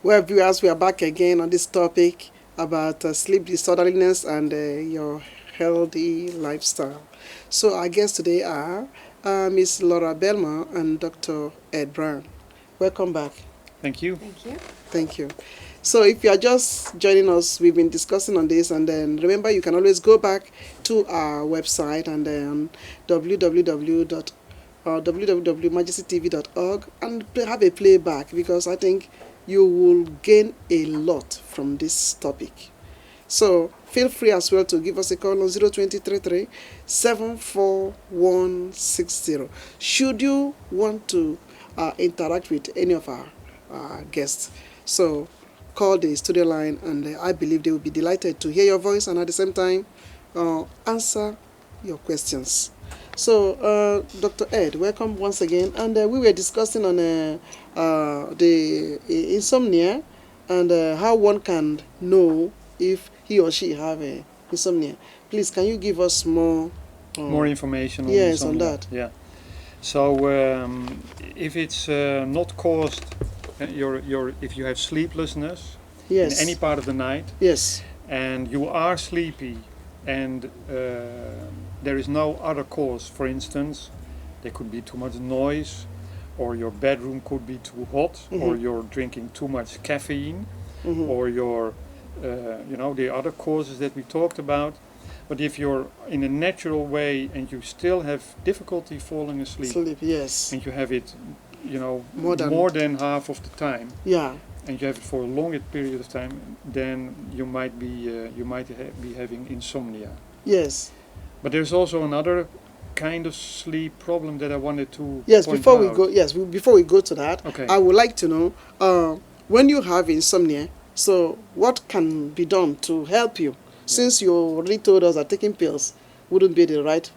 Well, viewers, we are back again on this topic about sleep disorderliness and your healthy lifestyle. So, our guests today are Miss Laura Belma and Dr. Ed Brown. Welcome back. Thank you. Thank you. Thank you. So, if you are just joining us, we've been discussing on this, and then remember you can always go back to our website and then www.majestytv.org and have a playback, because I think you will gain a lot from this topic. So feel free as well to give us a call on 02033 74160 should you want to interact with any of our guests. So call the studio line, and I believe they will be delighted to hear your voice and at the same time answer your questions. So, Dr. Ed, welcome once again. And we were discussing on the insomnia and how one can know if he or she have insomnia. Please, can you give us more information on yes, insomnia? On that. Yeah. So if it's not caused, if you have sleeplessness yes. in any part of the night, yes, and you are sleepy, and there is no other cause. For instance, there could be too much noise, or your bedroom could be too hot, or you're drinking too much caffeine, or you're the other causes that we talked about. But if you're in a natural way and you still have difficulty falling asleep, yes, and you have it, more than half of the time, yeah, and you have it for a longer period of time, then you might be be having insomnia. yes. But there's also another kind of sleep problem that I wanted to before out. Before we go to that, okay. I would like to know when you have insomnia, so what can be done to help you? Since you already told us that taking pills wouldn't be the right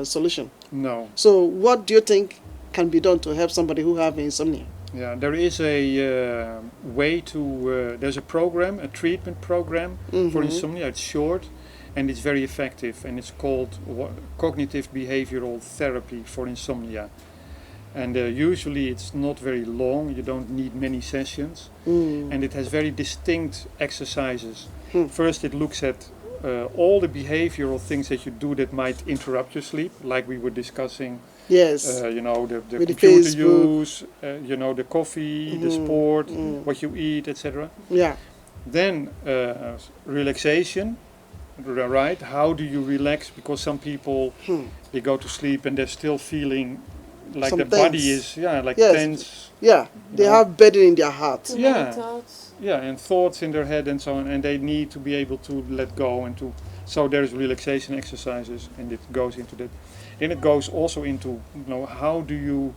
solution. No. So what do you think can be done to help somebody who have insomnia? Yeah, there is a way to, there's a program, a treatment program for insomnia. It's short and it's very effective, and it's called cognitive behavioral therapy for insomnia. And usually it's not very long, you don't need many sessions, and it has very distinct exercises. First it looks at all the behavioral things that you do that might interrupt your sleep, like we were discussing. Yes. The computer use, the coffee, the sport, what you eat, etc. Yeah. Then relaxation, right? How do you relax? Because some people, they go to sleep and they're still feeling like their body is, tense. Yeah, they have burden in their heart. Too many thoughts. Yeah, and thoughts in their head and so on, and they need to be able to let go and to. So there's relaxation exercises, and it goes into that. Then it goes also into, how do you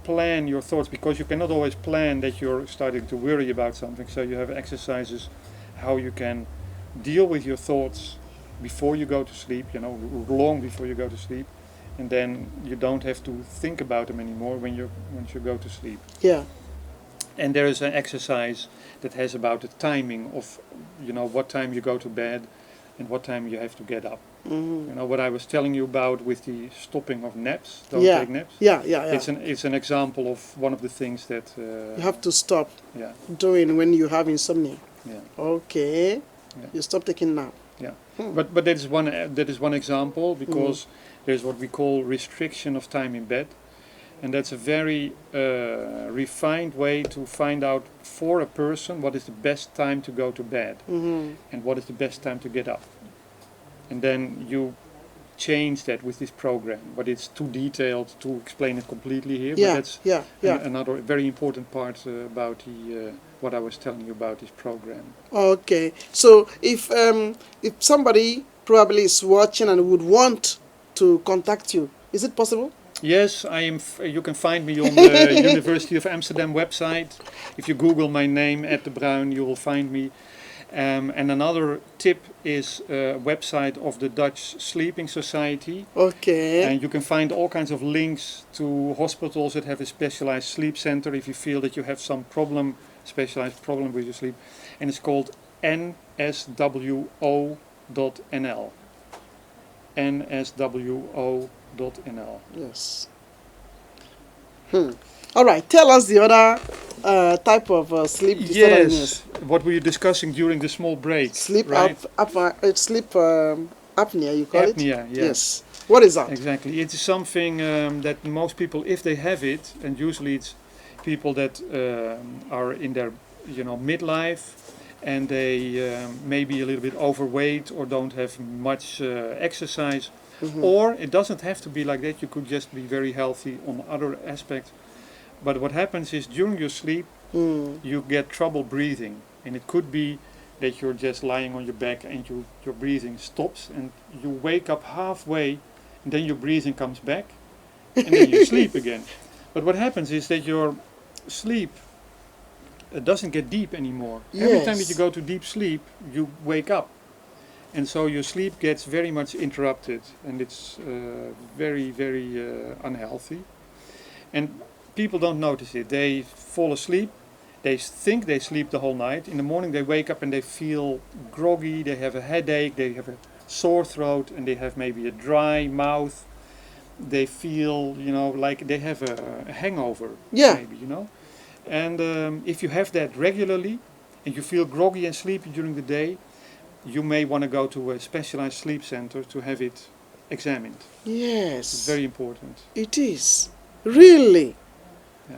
plan your thoughts, because you cannot always plan that you're starting to worry about something. So you have exercises how you can deal with your thoughts before you go to sleep, long before you go to sleep, and then you don't have to think about them anymore once you go to sleep. Yeah. And there is an exercise that has about the timing of, what time you go to bed and what time you have to get up. What I was telling you about with the stopping of naps, don't take naps. Yeah. It's an example of one of the things that you have to stop doing when you have insomnia. Yeah. Okay. Yeah. You stop taking nap. Yeah. But that is one example, because there's what we call restriction of time in bed, and that's a very refined way to find out for a person what is the best time to go to bed and what is the best time to get up. And then you change that with this program, but it's too detailed to explain it completely here. Yeah, but that's another very important part about the what I was telling you about this program. Okay, so if somebody probably is watching and would want to contact you, is it possible? Yes, I am. You can find me on the University of Amsterdam website. If you Google my name, Ed de Bruin, you will find me. And another tip is a website of the Dutch Sleeping Society. Okay. And you can find all kinds of links to hospitals that have a specialized sleep center if you feel that you have some specialized problem with your sleep. And it's called nswo.nl. nswo.nl. Yes. All right. Tell us the other type of sleep Yes, disorderliness. what we were discussing during the small break, Sleep right? sleep apnea, you call it? Apnea, yes. Yes. What is that? Exactly. It is something that most people, if they have it, and usually it's people that are in their, midlife, and they may be a little bit overweight or don't have much exercise, Mm-hmm. or it doesn't have to be like that. You could just be very healthy on other aspects. But what happens is during your sleep, Mm. you get trouble breathing, and it could be that you're just lying on your back and your breathing stops, and you wake up halfway, and then your breathing comes back, and then you sleep again. But what happens is that your sleep doesn't get deep anymore. Every time that you Yes. go to deep sleep, you wake up, and so your sleep gets very much interrupted, and it's very, very unhealthy. And people don't notice it. They fall asleep. They think they sleep the whole night. In the morning, they wake up and they feel groggy. They have a headache. They have a sore throat, and they have maybe a dry mouth. They feel, like they have a hangover. Yeah. Maybe. And if you have that regularly, and you feel groggy and sleepy during the day, you may want to go to a specialized sleep center to have it examined. It's Yes. very important. It is. Really? Yeah.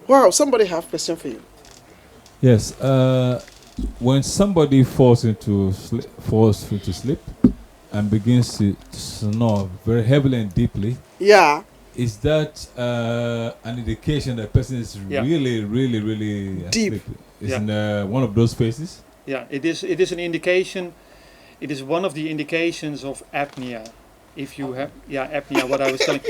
Wow, somebody have question for you. Yes. When somebody falls into sleep and begins to snore very heavily and deeply, Yeah. is that an indication that person is Yeah. really, really, really Deep. asleep? Is Yeah. in one of those phases? Yeah, it is an indication. It is one of the indications of apnea. If you have apnea, what I was telling,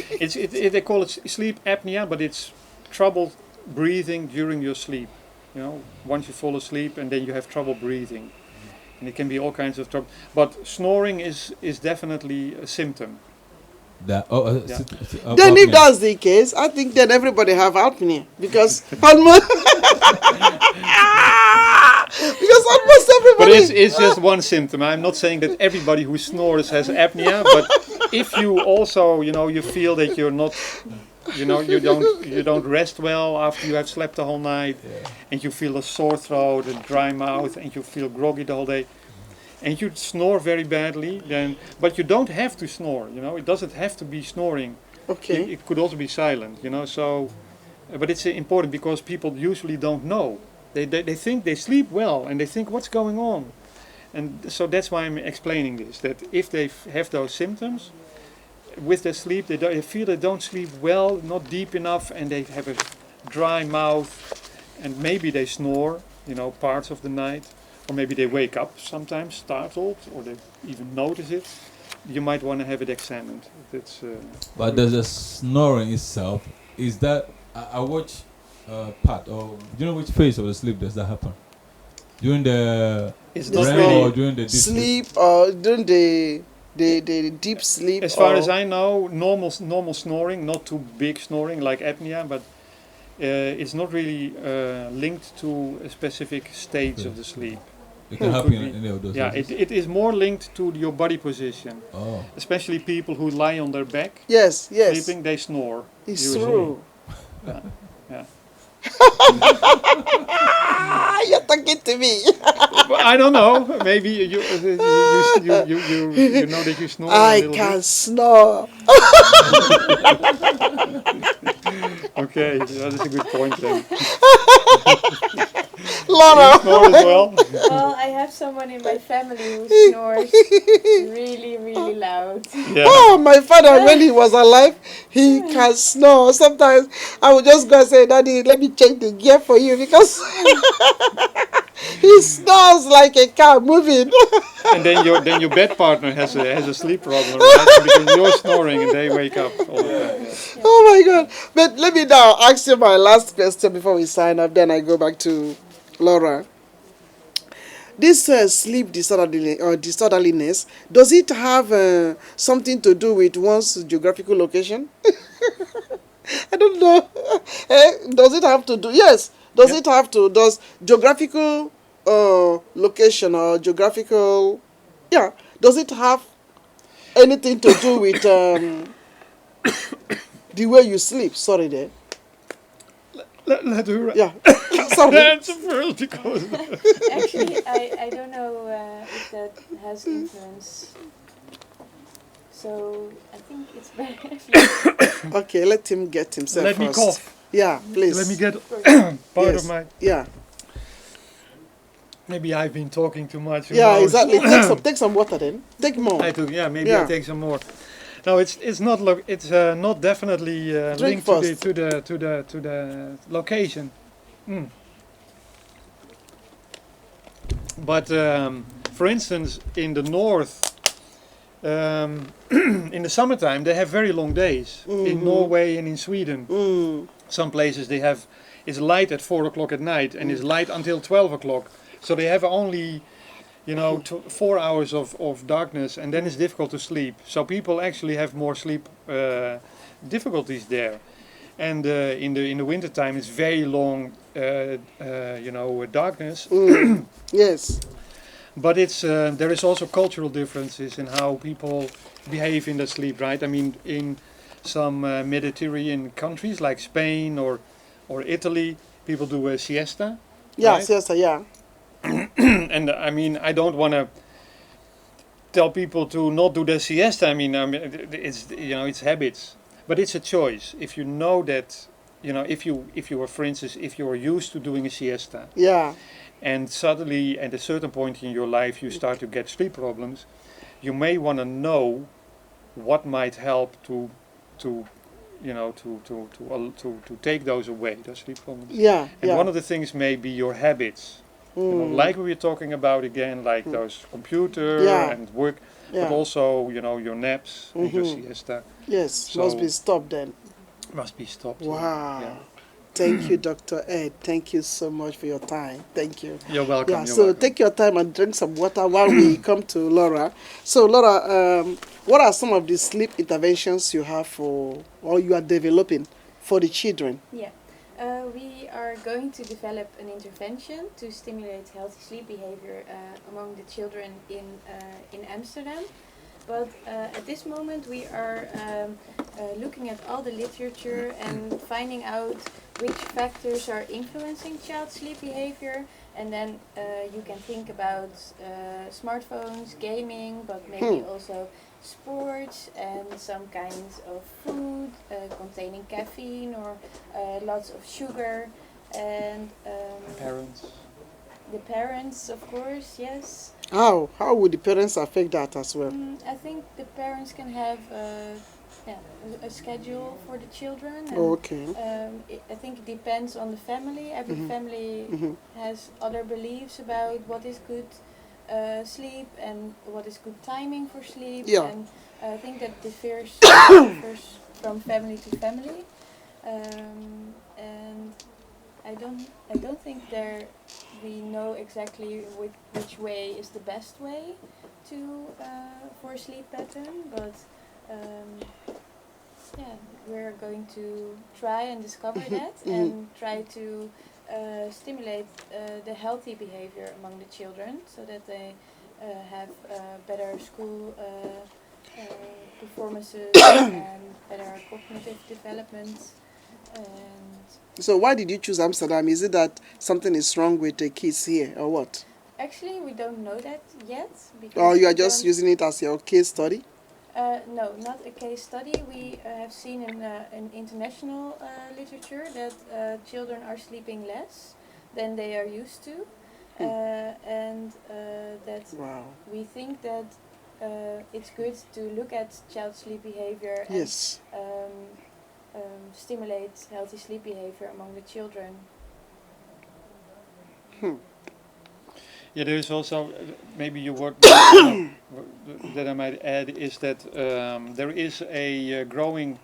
they call it sleep apnea, but it's trouble breathing during your sleep. Once you fall asleep and then you have trouble breathing, and it can be all kinds of trouble. But snoring is definitely a symptom. That Yeah. Then if apnea. that's the case, I think then everybody have apnea because almost because almost But everybody. it's just one symptom. I'm not saying that everybody who snores has apnea, but if you also, you feel that you're not, you don't rest well after you have slept the whole night, Yeah. and you feel a sore throat, a dry mouth, and you feel groggy the whole day, and you snore very badly, but you don't have to snore. It doesn't have to be snoring. Okay. It could also be silent. So, but it's important because people usually don't know. They think they sleep well, and they think, what's going on? And so that's why I'm explaining this, that if they have those symptoms with their sleep, they feel they don't sleep well, not deep enough, and they have a dry mouth, and maybe they snore, parts of the night, or maybe they wake up sometimes startled, or they even notice it. You might want to have it examined. It's But does the snoring itself, is that I watch part, or do you know which phase of the sleep does that happen? During the it's The not REM really. or during the deep sleep? Sleep or during the deep sleep. As far or- as I know, normal snoring, not too big snoring like apnea, but it's not really linked to a specific stage of the sleep. It can Could happen be. in any of those Yeah, phases? it is more linked to your body position, Oh. especially people who lie on their back Yes, yes. sleeping. They snore. It's usually. true. Yeah. Ah, you're talking to me. But I don't know. Maybe you know that you snore a I little can snore. bit. Okay, that is a good point then. Laura. You snore as well. Well, I have someone in my family who snores really, really loud. Yeah. Oh, my father, when he was alive, he can snore. Sometimes I would just go and say, Daddy, let me change the gear for you because he snores like a car moving. And then your bed partner has a sleep problem, right? Because you're snoring and they wake up all the time. Yeah. Oh my God. But let me now ask you my last question before we sign up. Then I go back to Laura. This sleep disorderliness, does it have something to do with one's geographical location? I don't know. Does it have to do? Yes. Does Yeah. it have to? Does geographical location or geographical, yeah, does it have anything to do with the way you sleep? Sorry, there. Let her Yeah. Sorry. answer first because Actually, I don't know if that has influence. So I think it's better. Okay, let him get himself let me first. cough. Yeah, please. Let me get Of course. part Yes. of my. Yeah. Maybe I've been talking too much. Who Yeah, knows? exactly. Take some water then. Take more. I took. Yeah, maybe I Yeah. take some more. No, it's not. It's not definitely Drink linked to first. the location. Mm. But for instance, in the north, in the summertime, they have very long days. In Mhm. Norway and in Sweden, Mm. some places they have it's light at 4 o'clock at night and it's light until 12 o'clock. So they have only, 4 hours of darkness, and then it's difficult to sleep. So people actually have more sleep difficulties there. And in the winter time, it's very long, darkness. Mm. Yes. But it's there is also cultural differences in how people behave in the sleep, right? I mean, in some Mediterranean countries like Spain or Italy, people do a siesta, Yeah, right? siesta, yeah. And I mean, I don't want to tell people to not do the siesta. It's it's habits, but it's a choice. If you know that, if you are, for instance, if you are used to doing a siesta, Yeah. and suddenly at a certain point in your life you start to get sleep problems, you may want to know what might help to to take those away, those sleep problems. Yeah. And Yeah. one of the things may be your habits. Like we were talking about again, like those computer Yeah. and work, Yeah. but also your naps and your Mhm. siesta Yes, So- must be stopped then. must be stopped. Wow. Yeah. Thank you, Dr. Ed. Thank you so much for your time. Thank you. You're welcome. Yeah, you're so welcome. take your time and drink some water while we come to Laura. So, Laura, what are some of the sleep interventions you have or you are developing for the children? Yeah. We are going to develop an intervention to stimulate healthy sleep behavior among the children in Amsterdam. But at this moment we are looking at all the literature and finding out which factors are influencing child sleep behavior. And then you can think about smartphones, gaming, but maybe also sports and some kinds of food containing caffeine or lots of sugar. And Parents. the parents, of course, yes. How would the parents affect that as well? I think the parents can have a schedule for the children. And, Okay. I think it depends on the family. Every family has other beliefs about what is good sleep and what is good timing for sleep. Yeah. And I think that differs from family to family. And I don't think we know exactly which way is the best way to for a sleep pattern, but we're going to try and discover that and try to stimulate the healthy behavior among the children so that they have better school performances and better cognitive development. And So why did you choose Amsterdam? Is it that something is wrong with the kids here or what? actually, we don't know that yet. Because Or you are we just don't- using it as your case study? No, not a case study. We have seen in international literature that children are sleeping less than they are used to, and that Wow. we think that it's good to look at child sleep behavior and Yes. stimulate healthy sleep behavior among the children. Yeah, there is also maybe you work that I might add is that there is a growing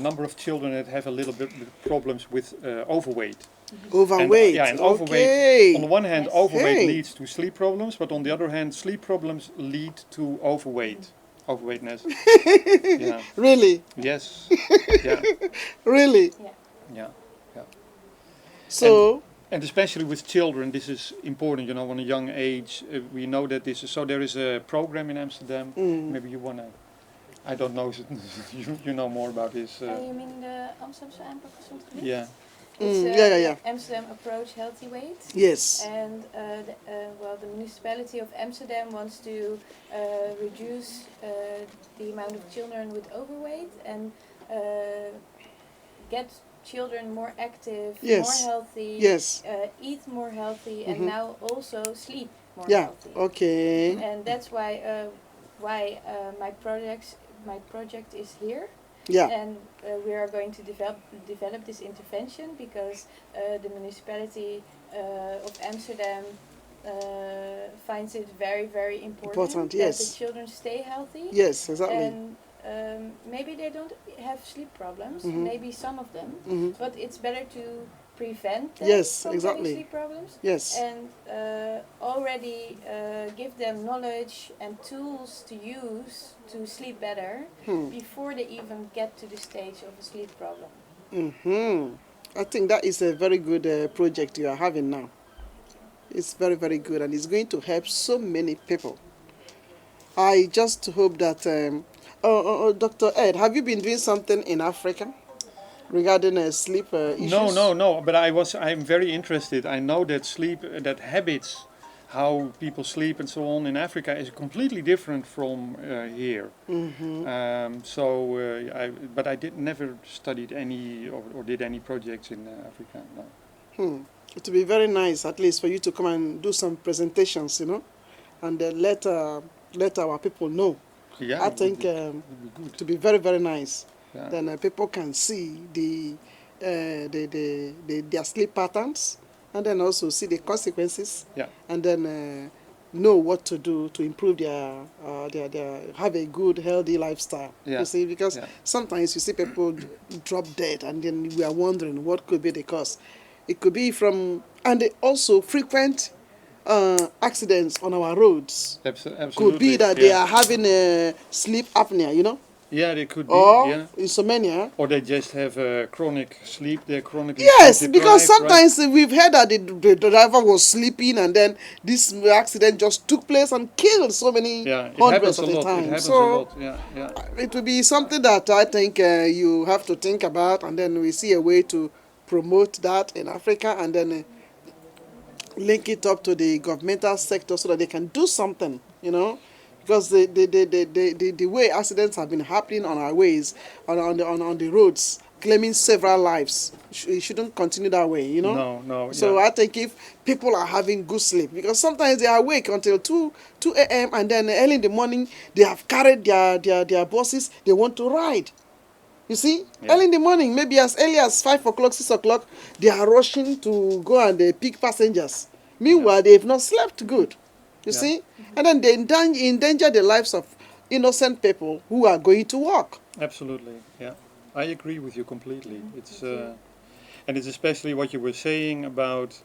number of children that have a little bit problems with overweight. Overweight. And okay. overweight. On the one hand, Yes. overweight Hey. leads to sleep problems, but on the other hand, sleep problems lead to overweightness. Yeah. Really? Yes. Yeah. Really? Yeah. So, And especially with children, this is important. On a young age, we know that this is so. There is a program in Amsterdam. Maybe you wanna. I don't know. You know more about this. You mean de Amsterdamse aanpak gezond gewicht? Yeah. It's Yeah. the Amsterdam Approach Healthy Weight. Yes. And the municipality of Amsterdam wants to reduce the amount of children with overweight and get children more active, Yes. more healthy, Yes. eat more healthy, and Mhm. now also sleep more Yeah. healthy. Okay. And that's why my project is here. Yeah. And we are going to develop this intervention because the municipality of Amsterdam finds it very, very important that Yes. the children stay healthy. Yes, exactly. And maybe they don't have sleep problems, Mhm. maybe some of them, Mhm. but it's better to prevent them Yes, from exactly. getting sleep problems Yes. and already give them knowledge and tools to use to sleep better before they even get to the stage of a sleep problem. I think that is a very good project you are having now. It's very, very good, and it's going to help so many people. I just hope that. Dr. Ed, have you been doing something in Africa regarding sleep issues? No. But I'm very interested. I know that sleep, that habits, how people sleep and so on in Africa is completely different from here. But I never studied any or did any projects in Africa. No. It would be very nice, at least, for you to come and do some presentations, and let our people know. Yeah, I think would be good. to be very, very nice. Yeah. Then people can see their sleep patterns, and then also see the consequences, Yeah. and then know what to do to improve their have a good, healthy lifestyle. Yeah. You see, because sometimes you see people drop dead, and then we are wondering what could be the cause. It could be from, and also frequent accidents on our roads. Absolutely. Could be that they are having sleep apnea, Yeah, they could be. or Yeah. insomnia. Or they just have chronic sleep. They're chronically Yes, sleep because deprived, sometimes we've heard that the driver was sleeping and then this accident just took place and killed so many hundreds at a time. It happens a So lot. Yeah. it will be something that I think you have to think about, and then we see a way to promote that in Africa, and then link it up to the governmental sector so that they can do something, because the way accidents have been happening on our ways, on the roads, claiming several lives, it shouldn't continue that way, No. So I think if people are having good sleep, because sometimes they are awake until 2 a.m. and then early in the morning they have carried their buses, they want to ride. You see, early in the morning, maybe as early as 5 o'clock, 6 o'clock, they are rushing to go and pick passengers. Meanwhile, they've not slept good. You see? And then they endanger the lives of innocent people who are going to work. Absolutely. Yeah. I agree with you completely. It's and it's especially what you were saying about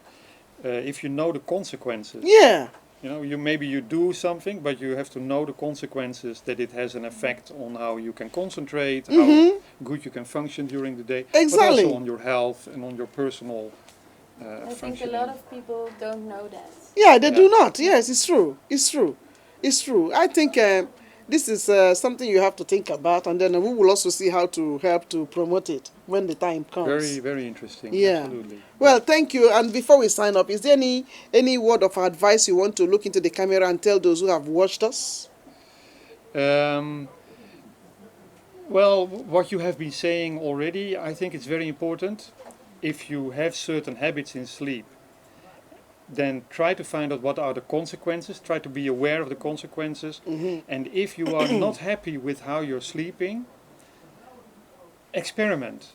if you know the consequences. Yeah. Maybe you do something, but you have to know the consequences, that it has an effect on how you can concentrate, how good you can function during the day, Exactly. but also on your health and on your personal I think a functioning. lot of people don't know that. Yeah, they do not. Yes, it's true. It's true. I think this is something you have to think about, and then we will also see how to help to promote it when the time comes. Very, very interesting. Yeah. Absolutely. Well, thank you. And before we sign up, is there any word of advice you want to look into the camera and tell those who have watched us? Well, what you have been saying already, I think it's very important. If you have certain habits in sleep, then try to find out what are the consequences, try to be aware of the consequences. And if you are not happy with how you're sleeping, experiment.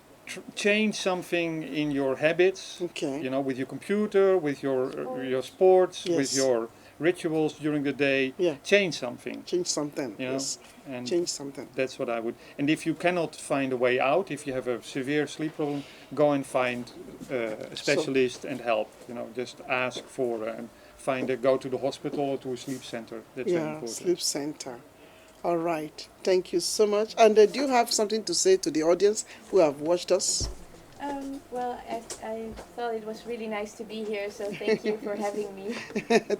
Change something in your habits, Okay. with your computer, with your sports, Yes. with your rituals during the day. Yeah. Change something. Change something. Yes. And Change something. that's what I would. And if you cannot find a way out, if you have a severe sleep problem, go and find a specialist and help. Just ask for and go to the hospital or to a sleep center. That's very important. Sleep center. All right. Thank you so much. And do you have something to say to the audience who have watched us? Well, I thought it was really nice to be here, so thank you for having me.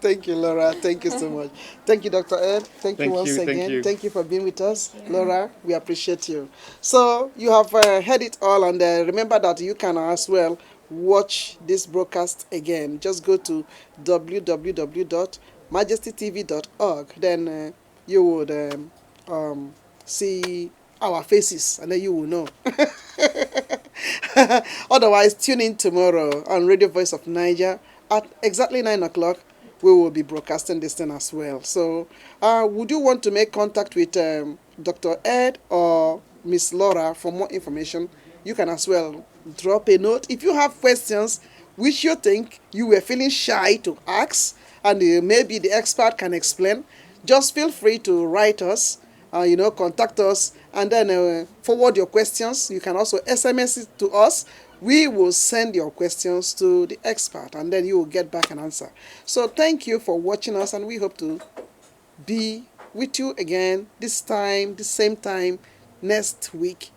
Thank you, Laura. Thank you so much. Thank you, Dr. Ed. Thank you once again. Thank you for being with us. Laura, we appreciate you. So you have heard it all, and remember that you can as well watch this broadcast again, just go to www.majestytv.org. Then you would see our faces, and then you will know. Otherwise, tune in tomorrow on Radio Voice of Niger at exactly 9 o'clock. We will be broadcasting this thing as well. So, would you want to make contact with Dr. Ed or Miss Laura for more information? You can as well drop a note. If you have questions which you think you were feeling shy to ask, and maybe the expert can explain, just feel free to write us, contact us, and then forward your questions. You can also SMS it to us. We will send your questions to the expert, and then you will get back an answer. So thank you for watching us, and we hope to be with you again this time, the same time next week.